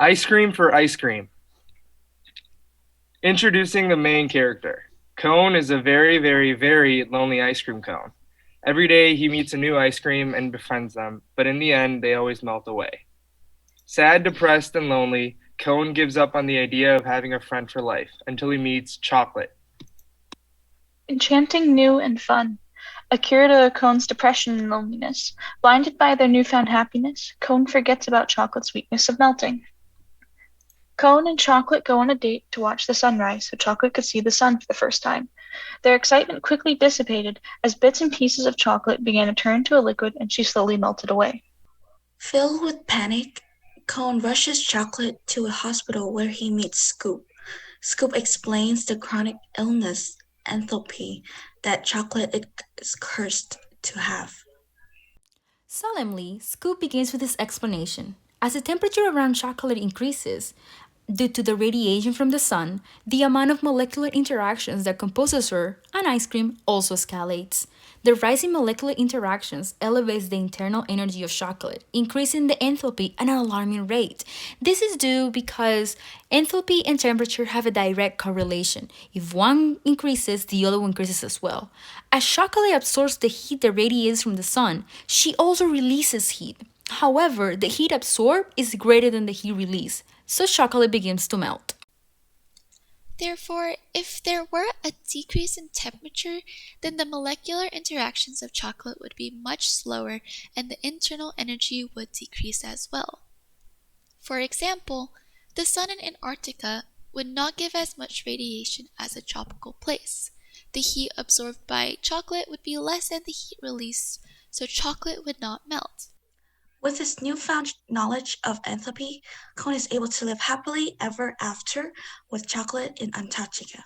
Ice cream for ice cream. Introducing the main character. Cone is a very, very, very lonely ice cream cone. Every day he meets a new ice cream and befriends them, but in the end they always melt away. Sad, depressed, and lonely, Cone gives up on the idea of having a friend for life until he meets Chocolate. Enchanting, new, and fun. A cure to Cone's depression and loneliness. Blinded by their newfound happiness, Cone forgets about Chocolate's weakness of melting. Cone and Chocolate go on a date to watch the sunrise so Chocolate could see the sun for the first time. Their excitement quickly dissipated as bits and pieces of chocolate began to turn to a liquid and she slowly melted away. Filled with panic, Cone rushes Chocolate to a hospital where he meets Scoop. Scoop explains the chronic illness, enthalpy, that Chocolate is cursed to have. Solemnly, Scoop begins with his explanation. As the temperature around chocolate increases, due to the radiation from the sun, the amount of molecular interactions that composes her, an ice cream, also escalates. The rising molecular interactions elevates the internal energy of chocolate, increasing the enthalpy at an alarming rate. This is due because enthalpy and temperature have a direct correlation. If one increases, the other one increases as well. As chocolate absorbs the heat that radiates from the sun, she also releases heat. However, the heat absorbed is greater than the heat released, so chocolate begins to melt. Therefore, if there were a decrease in temperature, then the molecular interactions of chocolate would be much slower and the internal energy would decrease as well. For example, the sun in Antarctica would not give as much radiation as a tropical place. The heat absorbed by chocolate would be less than the heat released, so chocolate would not melt. With his newfound knowledge of enthalpy, Cone is able to live happily ever after with Chocolate in Antarctica.